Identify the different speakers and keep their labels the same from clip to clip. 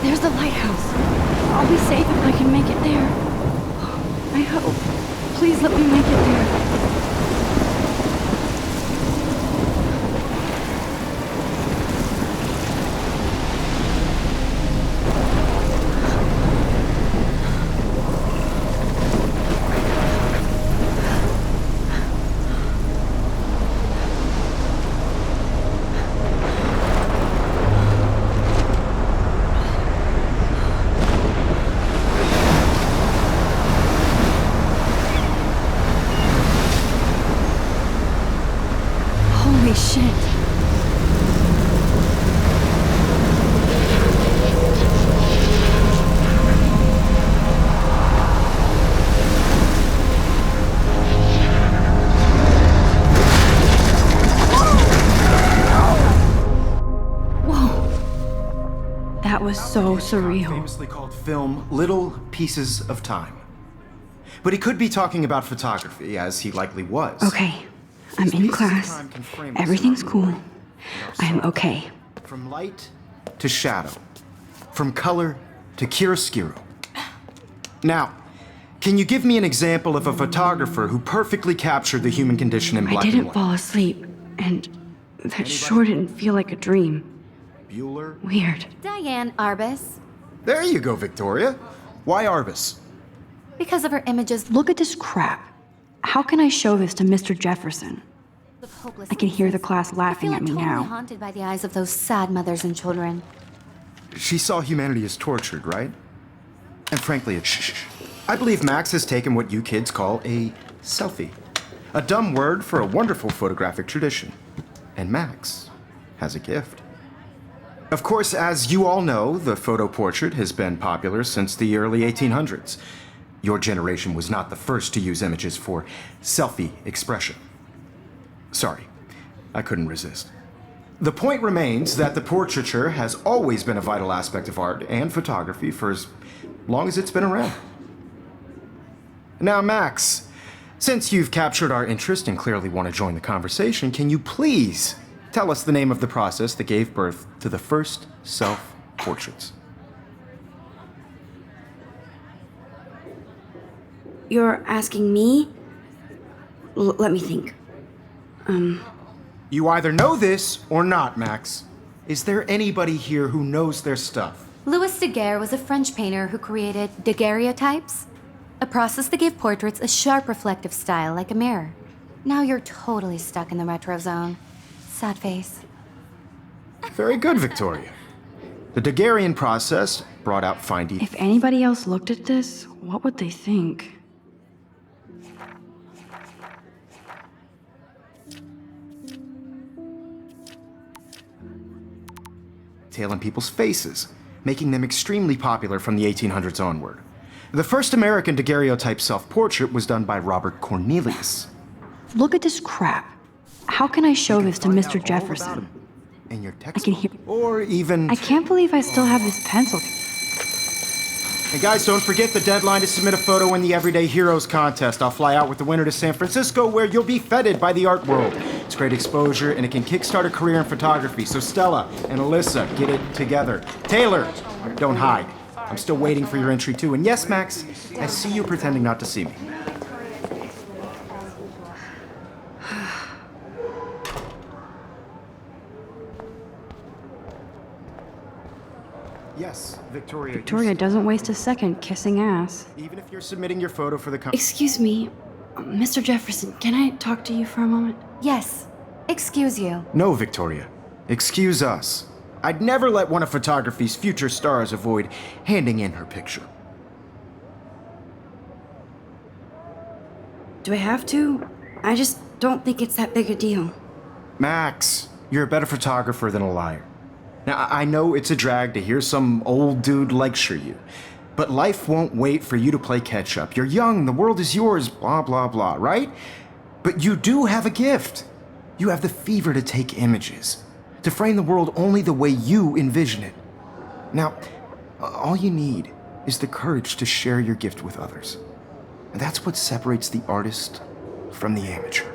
Speaker 1: There's the lighthouse. I'll be safe if I can make it there. I hope. Please let me make it there. Holy shit. Whoa. That was so surreal.
Speaker 2: Famously called film Little Pieces of Time. But he could be talking about photography, as he likely was.
Speaker 1: Okay, I'm in class. Everything's cool. I am okay.
Speaker 2: From light to shadow. From color to chiaroscuro. Now, can you give me an example of a photographer who perfectly captured the human condition in black
Speaker 1: I
Speaker 2: and
Speaker 1: didn't
Speaker 2: white?
Speaker 1: fall asleep, and that sure didn't feel like a dream.
Speaker 2: Bueller?
Speaker 1: Weird.
Speaker 3: Diane Arbus.
Speaker 2: There you go, Victoria. Why Arbus?
Speaker 3: Because of her images
Speaker 1: Look at this crap. How can I show this to Mr. Jefferson?
Speaker 3: of hopeless
Speaker 1: I can hear the
Speaker 3: innocence.
Speaker 1: class laughing
Speaker 3: I
Speaker 1: at
Speaker 3: feel
Speaker 1: me
Speaker 3: like totally
Speaker 1: now.
Speaker 3: haunted by the eyes of those sad mothers and children.
Speaker 2: She saw humanity as tortured, right? And frankly, I believe Max has taken what you kids call a selfie. A dumb word for a wonderful photographic tradition. And Max has a gift. Of course, as you all know, the photo portrait has been popular since the early 1800s. Your generation was not the first to use images for selfie expression. Sorry, I couldn't resist. The point remains that the portraiture has always been a vital aspect of art and photography for as long as it's been around. Now, Max, since you've captured our interest and clearly want to join the conversation, can you please tell us the name of the process that gave birth to the first self-portraits?
Speaker 1: You're asking me? Let me think.
Speaker 2: You either know this or not, Max. Is there anybody here who knows their stuff?
Speaker 3: Louis Daguerre was a French painter who created daguerreotypes, a process that gave portraits a sharp reflective style like a mirror. Now you're totally stuck in the retro zone. Sad face.
Speaker 2: Very good, Victoria. The Daguerrean process brought out fine detail.
Speaker 1: If anybody else looked at this, what would they think?
Speaker 2: In people's faces, making them extremely popular from the 1800s onward. The first American daguerreotype self-portrait was done by Robert Cornelius.
Speaker 1: Look at this crap. How can I show this to Mr. Jefferson?
Speaker 2: In your
Speaker 1: I
Speaker 2: textbook,
Speaker 1: can hear.
Speaker 2: or even...
Speaker 1: I can't believe I still have this pencil.
Speaker 2: And guys, don't forget the deadline to submit a photo in the Everyday Heroes contest. I'll fly out with the winner to San Francisco, where you'll be feted by the art world. It's great exposure, and it can kickstart a career in photography. So Stella and Alyssa, get it together. Taylor, don't hide. I'm still waiting for your entry too. And yes, Max, I see you pretending not to see me. Yes, Victoria.
Speaker 1: Victoria doesn't waste a second kissing ass.
Speaker 2: Even if you're submitting your photo for the
Speaker 1: Excuse me, Mr. Jefferson, can I talk to you for a moment?
Speaker 3: Yes. Excuse you.
Speaker 2: No, Victoria. Excuse us. I'd never let one of photography's future stars avoid handing in her picture.
Speaker 1: Do I have to? I just don't think it's that big a deal.
Speaker 2: Max, you're a better photographer than a liar. Now, I know it's a drag to hear some old dude lecture you, but life won't wait for you to play catch-up. You're young, the world is yours, blah, blah, blah, right? But you do have a gift. You have the fever to take images, to frame the world only the way you envision it. Now, all you need is the courage to share your gift with others. And that's what separates the artist from the amateur.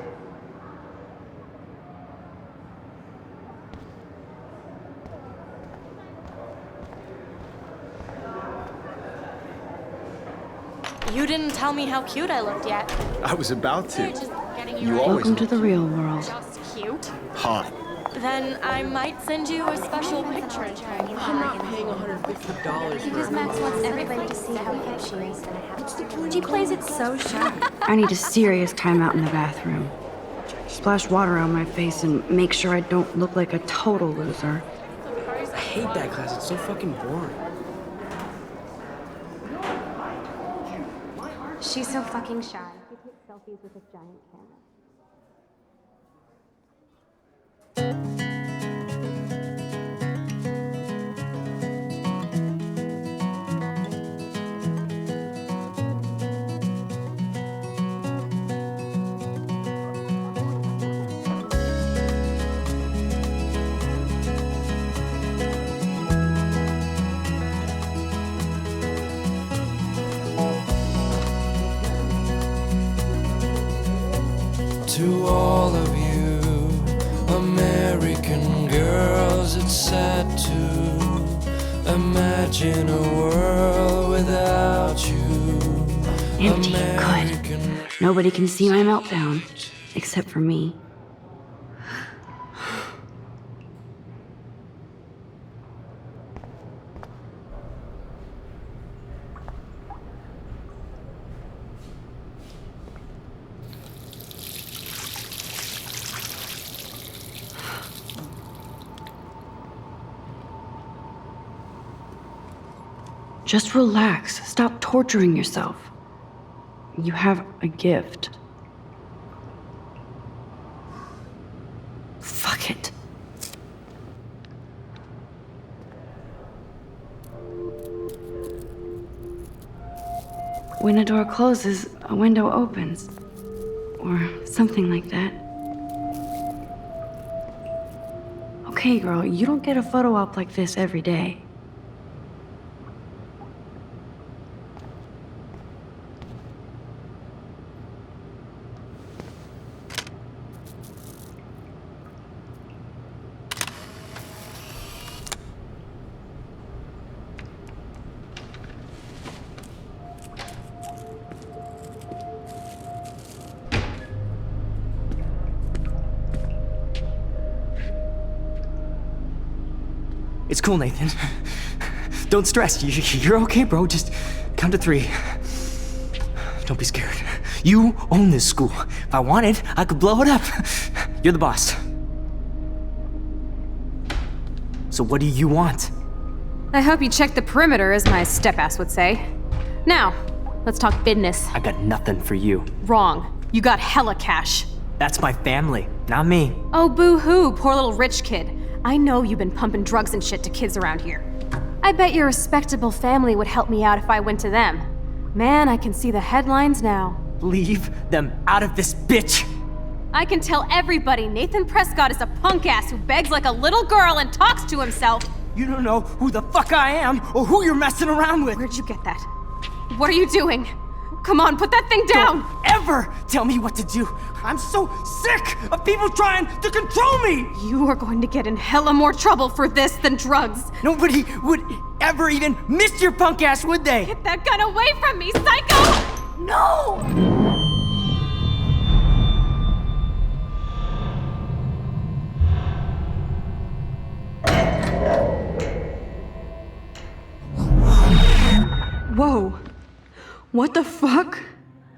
Speaker 4: You didn't tell me how cute I looked yet.
Speaker 2: I was about to.
Speaker 4: Just getting you
Speaker 2: You
Speaker 4: ready.
Speaker 2: always
Speaker 1: Welcome to
Speaker 2: look
Speaker 1: the real world.
Speaker 4: Just cute.
Speaker 2: hot.
Speaker 4: Then I might send you a special picture.
Speaker 5: I'm not paying $150 for
Speaker 3: Because Max wants everybody to see how cute she is. She plays it so sharp.
Speaker 1: I need a serious timeout in the bathroom. Splash water on my face and make sure I don't look like a total loser.
Speaker 5: I hate that class. It's so fucking boring.
Speaker 3: She's so fucking shy. She takes selfies with a giant camera.
Speaker 6: To all of you American girls, it's sad to imagine a world without you.
Speaker 1: Empty. Good. Nobody can see my meltdown, except for me. Just relax. Stop torturing yourself. You have a gift. Fuck it. When a door closes, a window opens. Or something like that. Okay, girl, you don't get a photo op like this every day.
Speaker 7: It's cool, Nathan. Don't stress. You're okay, bro. Just count to 3. Don't be scared. You own this school. If I wanted, I could blow it up. You're the boss. So what do you want?
Speaker 8: I hope you checked the perimeter, as my step-ass would say. Now, let's talk business.
Speaker 7: I got nothing for you.
Speaker 8: Wrong. You got hella cash.
Speaker 7: That's my family, not me.
Speaker 8: Oh, boo-hoo, poor little rich kid. I know you've been pumping drugs and shit to kids around here. I bet your respectable family would help me out if I went to them. Man, I can see the headlines now.
Speaker 7: Leave them out of this bitch!
Speaker 8: I can tell everybody Nathan Prescott is a punk ass who begs like a little girl and talks to himself.
Speaker 7: You don't know who the fuck I am or who you're messing around with.
Speaker 8: Where'd you get that? What are you doing? Come on, put that thing down!
Speaker 7: Don't ever tell me what to do. I'm so sick of people trying to control me.
Speaker 8: You are going to get in hella more trouble for this than drugs.
Speaker 7: Nobody would ever even miss your punk ass, would they?
Speaker 8: Get that gun away from me, psycho! No!
Speaker 1: Whoa. What the fuck?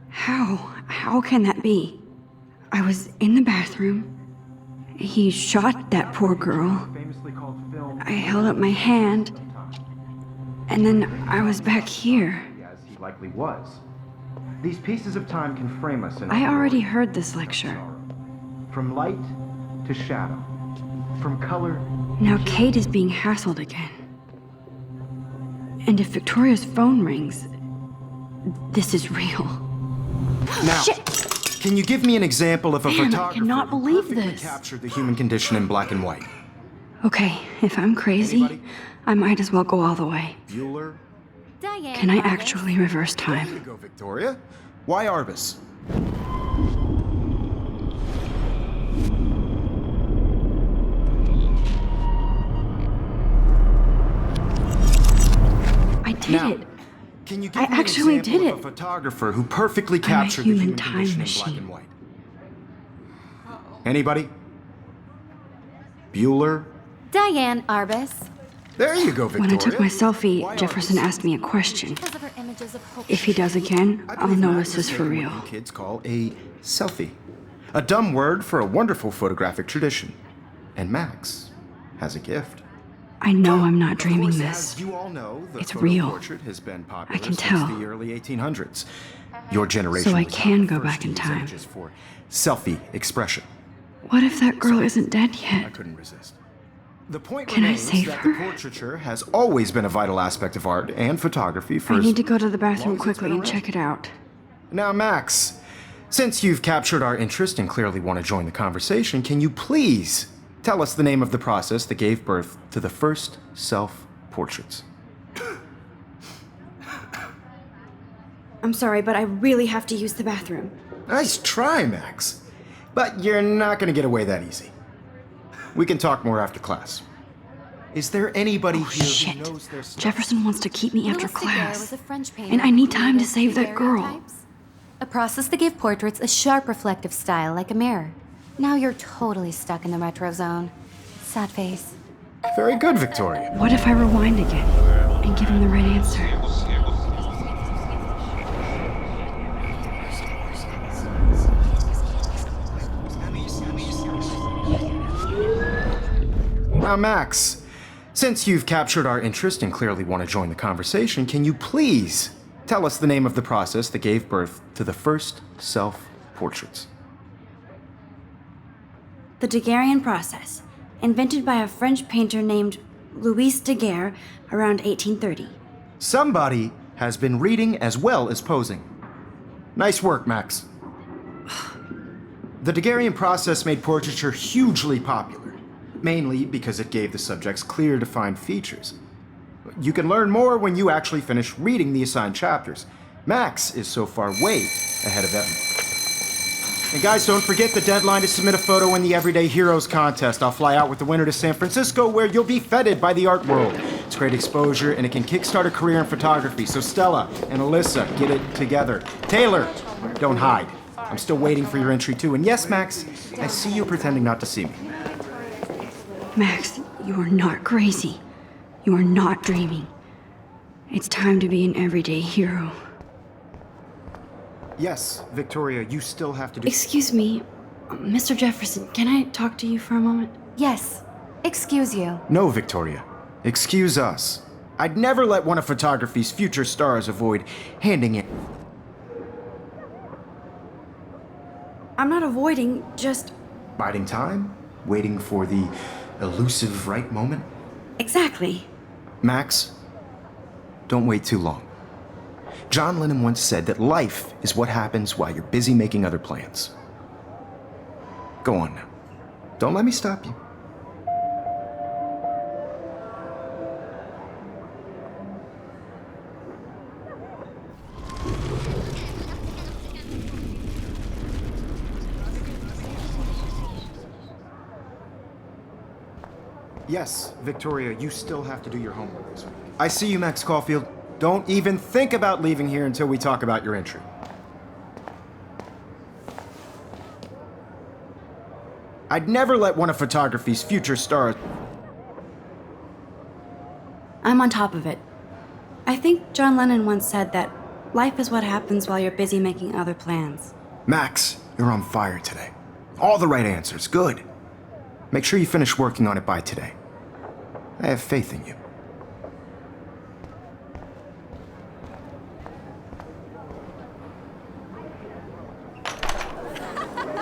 Speaker 1: How can that be? I was in the bathroom. He shot that poor girl. I held up my hand. And then I was back here.
Speaker 2: As he likely was. These pieces of time can frame us in
Speaker 1: I
Speaker 2: our
Speaker 1: already
Speaker 2: world.
Speaker 1: heard this lecture.
Speaker 2: From light to shadow. From color.
Speaker 1: Now Kate is being hassled again. And if Victoria's phone rings, this is real.
Speaker 2: Now,
Speaker 1: Shit!
Speaker 2: can you give me an example of a
Speaker 1: Man, I
Speaker 2: photographer
Speaker 1: cannot
Speaker 2: who
Speaker 1: believe
Speaker 2: perfectly
Speaker 1: this.
Speaker 2: captured the human condition in black and white?
Speaker 1: Okay, if I'm crazy,
Speaker 2: Anybody?
Speaker 1: I might as well go all the way.
Speaker 2: Bueller?
Speaker 3: Diane.
Speaker 1: Can I
Speaker 3: Arbus.
Speaker 1: actually reverse
Speaker 2: Way
Speaker 1: time?
Speaker 2: to go, Victoria. Why Arbus?
Speaker 1: I did
Speaker 2: Now,
Speaker 1: it.
Speaker 2: Can you give
Speaker 1: I
Speaker 2: me an
Speaker 1: actually
Speaker 2: example
Speaker 1: did
Speaker 2: of
Speaker 1: it.
Speaker 2: a photographer who perfectly
Speaker 1: a
Speaker 2: captured the
Speaker 1: human
Speaker 2: human
Speaker 1: time
Speaker 2: condition in
Speaker 1: machine.
Speaker 2: black and white? Anybody? Bueller?
Speaker 3: Diane Arbus.
Speaker 2: There you go, Victoria.
Speaker 1: When I took my selfie,
Speaker 2: Why
Speaker 1: Jefferson
Speaker 2: Arbus?
Speaker 1: asked me a question.
Speaker 3: Because of her images of hope.
Speaker 1: If he does again,
Speaker 2: I
Speaker 1: I'll
Speaker 2: believe
Speaker 1: know
Speaker 2: Max
Speaker 1: this is
Speaker 2: has
Speaker 1: for
Speaker 2: taken
Speaker 1: real.
Speaker 2: what you kids call a selfie. A dumb word for a wonderful photographic tradition. And Max has a gift.
Speaker 1: I know I'm not
Speaker 2: Of
Speaker 1: dreaming
Speaker 2: course,
Speaker 1: this.
Speaker 2: as you all know, the
Speaker 1: It's
Speaker 2: photo
Speaker 1: real.
Speaker 2: portrait has been popular
Speaker 1: I can
Speaker 2: since
Speaker 1: tell.
Speaker 2: the early 1800s. Your generation
Speaker 1: So I
Speaker 2: was not
Speaker 1: can
Speaker 2: the
Speaker 1: go
Speaker 2: first
Speaker 1: back
Speaker 2: to
Speaker 1: in
Speaker 2: use
Speaker 1: time.
Speaker 2: images for selfie expression.
Speaker 1: What if that girl isn't dead
Speaker 2: I
Speaker 1: yet?
Speaker 2: couldn't resist. The point
Speaker 1: Can I
Speaker 2: remains
Speaker 1: save
Speaker 2: that
Speaker 1: her?
Speaker 2: the portraiture has always been a vital aspect of art and photography for
Speaker 1: I
Speaker 2: as
Speaker 1: need to go to the
Speaker 2: long
Speaker 1: bathroom
Speaker 2: as it's
Speaker 1: quickly
Speaker 2: been
Speaker 1: and
Speaker 2: around.
Speaker 1: check it out.
Speaker 2: Now, Max, since you've captured our interest and clearly want to join the conversation, can you please tell us the name of the process that gave birth to the first self-portraits?
Speaker 1: I'm sorry, but I really have to use the bathroom.
Speaker 2: Nice try, Max. But you're not going to get away that easy. We can talk more after class. Is there anybody
Speaker 1: Oh,
Speaker 2: here
Speaker 1: shit.
Speaker 2: who knows their stuff?
Speaker 1: Jefferson wants to keep me after
Speaker 3: Louis Daguerre
Speaker 1: class.
Speaker 3: was a French painter
Speaker 1: And I
Speaker 3: who
Speaker 1: need time to
Speaker 3: created
Speaker 1: save that girl.
Speaker 3: daguerreotypes, a process that gave portraits a sharp reflective style like a mirror. Now you're totally stuck in the retro zone. Sad face.
Speaker 2: Very good, Victoria.
Speaker 1: What if I rewind again and give him the right answer?
Speaker 2: Now, Max, since you've captured our interest and clearly want to join the conversation, can you please tell us the name of the process that gave birth to the first self-portraits?
Speaker 1: The Daguerrean process, invented by a French painter named Louis Daguerre around 1830.
Speaker 2: Somebody has been reading as well as posing. Nice work, Max. The Daguerrean process made portraiture hugely popular, mainly because it gave the subjects clear, defined features. You can learn more when you actually finish reading the assigned chapters. Max is so far way ahead of everyone. And guys, don't forget the deadline to submit a photo in the Everyday Heroes contest. I'll fly out with the winner to San Francisco, where you'll be feted by the art world. It's great exposure, and it can kickstart a career in photography. So Stella and Alyssa, get it together. Taylor, don't hide. I'm still waiting for your entry too. And yes, Max, I see you pretending not to see me.
Speaker 1: Max, you are not crazy. You are not dreaming. It's time to be an everyday hero.
Speaker 2: Yes, Victoria, you still have to do...
Speaker 1: Excuse me, Mr. Jefferson, can I talk to you for a moment?
Speaker 3: Yes. Excuse you.
Speaker 2: No, Victoria. Excuse us. I'd never let one of photography's future stars avoid handing in...
Speaker 1: I'm not avoiding, just...
Speaker 2: Biding time? Waiting for the elusive right moment?
Speaker 1: Exactly.
Speaker 2: Max, don't wait too long. John Lennon once said that life is what happens while you're busy making other plans. Go on now. Don't let me stop you. Yes, Victoria, you still have to do your homework this week. I see you, Max Caulfield. Don't even think about leaving here until we talk about your entry. I'd never let one of photography's future stars...
Speaker 1: I'm on top of it. I think John Lennon once said that life is what happens while you're busy making other plans.
Speaker 2: Max, you're on fire today. All the right answers. Good. Make sure you finish working on it by today. I have faith in you.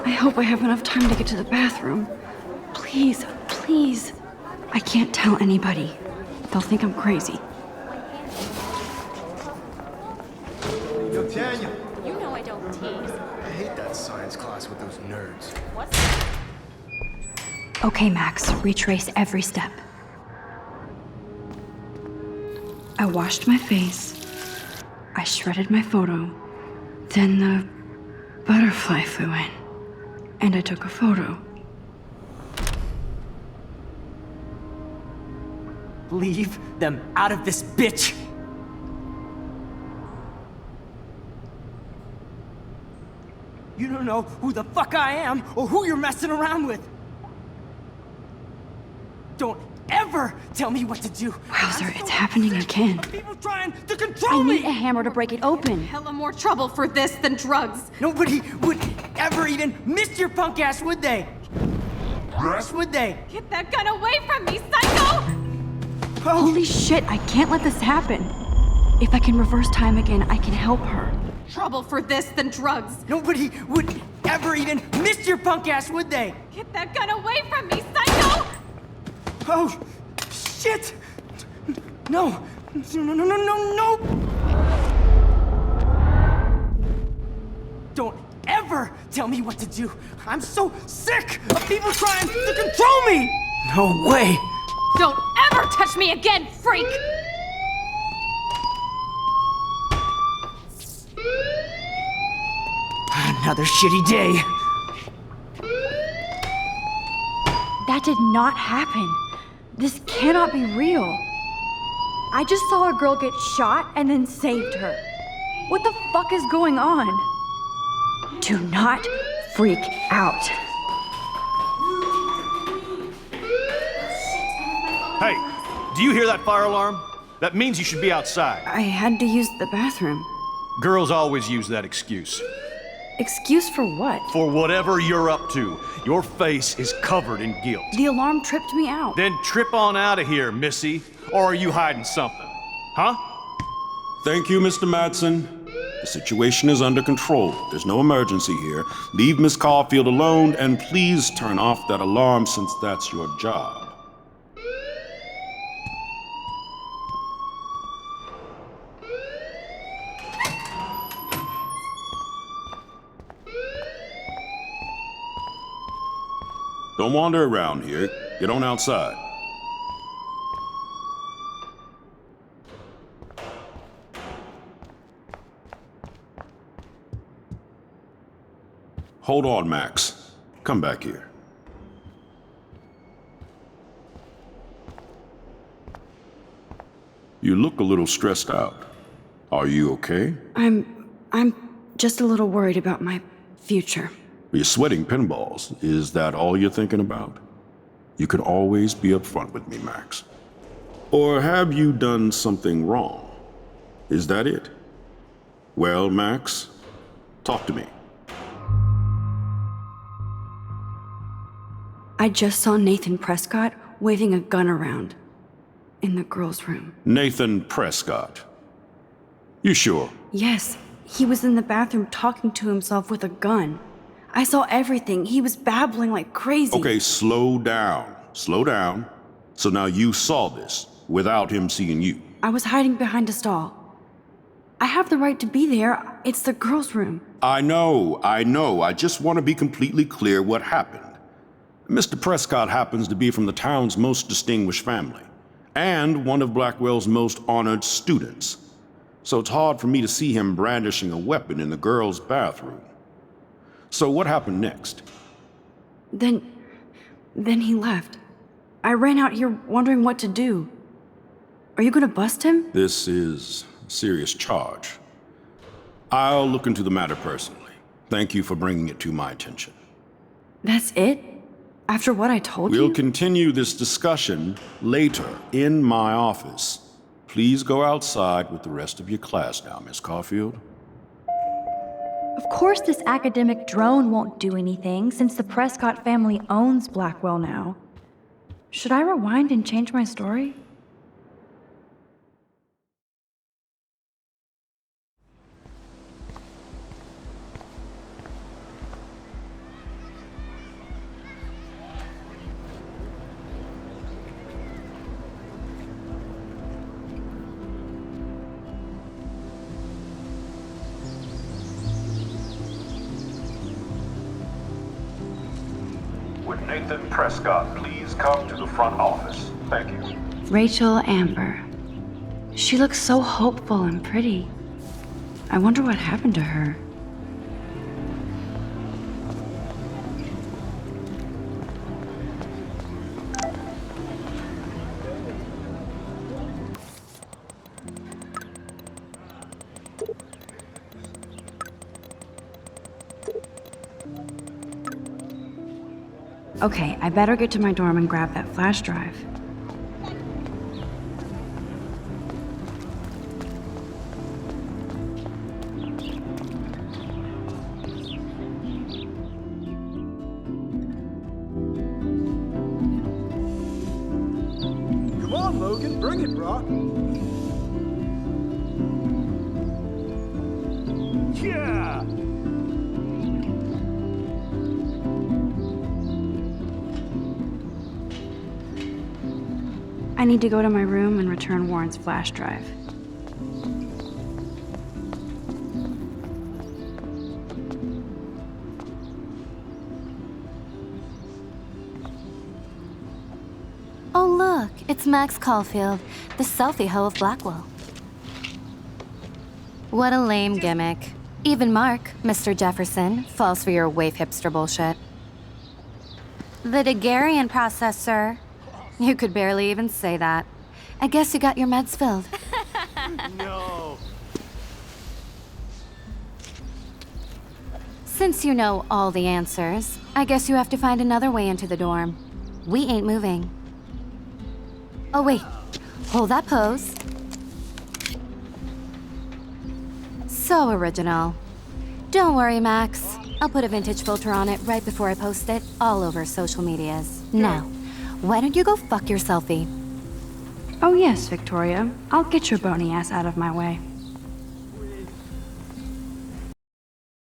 Speaker 1: I hope I have enough time to get to the bathroom. Please, please. I can't tell anybody. They'll think I'm crazy.
Speaker 2: Yo, Daniel.
Speaker 4: You know I don't tease.
Speaker 2: I hate that science class with those nerds.
Speaker 4: What's that?
Speaker 1: Okay, Max, retrace every step. I washed my face. I shredded my photo. Then the butterfly flew in. And I took a photo.
Speaker 7: Leave them out of this bitch! don't know who the fuck I am or who you're messing around with. Don't ever tell me what to do.
Speaker 1: Wowzer, it's happening again.
Speaker 7: People trying to
Speaker 1: I
Speaker 7: control
Speaker 1: need
Speaker 7: me.
Speaker 1: a hammer to break it open.
Speaker 8: Hella more trouble for this than drugs.
Speaker 7: Nobody would ever even miss your punk ass, would they? Would they?
Speaker 8: Get that gun away from me, psycho!
Speaker 1: Holy shit, I can't let this happen. If I can reverse time again, I can help her.
Speaker 8: Trouble for this than drugs.
Speaker 7: Nobody would ever even miss your punk ass, would they?
Speaker 8: Get that gun away from me, psycho!
Speaker 7: Oh, shit! No, no. Don't ever tell me what to do. I'm so sick of people trying to control me! No way!
Speaker 8: Don't ever touch me again, freak!
Speaker 7: Another shitty day.
Speaker 1: That did not happen. This cannot be real. I just saw a girl get shot and then saved her. What the fuck is going on? Do not freak out.
Speaker 9: Hey, do you hear that fire alarm? That means you should be outside.
Speaker 1: I had to use the bathroom.
Speaker 9: Girls always use that excuse.
Speaker 1: Excuse for what?
Speaker 9: For whatever you're up to, your face is covered in guilt.
Speaker 1: The alarm tripped me out.
Speaker 9: Then trip on out of here, Missy. Or are you hiding something? Huh?
Speaker 10: Thank you, Mr. Madsen. The situation is under control. There's no emergency here. Leave Miss Caulfield alone, and please turn off that alarm since that's your job. Don't wander around here. Get on outside. Hold on, Max. Come back here. You look a little stressed out. Are you okay?
Speaker 1: I'm just a little worried about my future.
Speaker 10: You're sweating pinballs. Is that all you're thinking about? You can always be upfront with me, Max. Or have you done something wrong? Is that it? Well, Max, talk to me.
Speaker 1: I just saw Nathan Prescott waving a gun around in the girls' room.
Speaker 10: Nathan Prescott. You sure?
Speaker 1: Yes, he was in the bathroom talking to himself with a gun. I saw everything. He was babbling like crazy.
Speaker 10: Okay, slow down. Slow down. So now you saw this without him seeing you.
Speaker 1: I was hiding behind a stall. I have the right to be there. It's the girls' room.
Speaker 10: I know. I just want to be completely clear what happened. Mr. Prescott happens to be from the town's most distinguished family, and one of Blackwell's most honored students. So it's hard for me to see him brandishing a weapon in the girls' bathroom. So what happened next?
Speaker 1: Then he left. I ran out here wondering what to do. Are you gonna bust him?
Speaker 10: This is a serious charge. I'll look into the matter personally. Thank you for bringing it to my attention.
Speaker 1: That's it? After what I told
Speaker 10: We'll
Speaker 1: you?
Speaker 10: continue this discussion later in my office. Please go outside with the rest of your class now, Miss Caulfield.
Speaker 11: Of course this academic drone won't do anything since the Prescott family owns Blackwell now. Should I rewind and change my story?
Speaker 10: Would Nathan Prescott please come to the front office? Thank you.
Speaker 1: Rachel Amber. She looks so hopeful and pretty. I wonder what happened to her. Okay, I better get to my dorm and grab that flash drive.
Speaker 12: Come on, Logan, bring it, bro.
Speaker 9: Yeah!
Speaker 1: I need to go to my room and return Warren's flash drive.
Speaker 3: Oh, look, it's Max Caulfield, the selfie hoe of Blackwell. What a lame gimmick. Even Mark, Mr. Jefferson, falls for your waif hipster bullshit. The Daguerrean process, sir. You could barely even say that. I guess you got your meds filled.
Speaker 9: No.
Speaker 3: Since you know all the answers, I guess you have to find another way into the dorm. We ain't moving. Oh, wait. Hold that pose. So original. Don't worry, Max. I'll put a vintage filter on it right before I post it all over social medias. Now, why don't you go fuck your selfie?
Speaker 1: Oh yes, Victoria. I'll get your bony ass out of my way.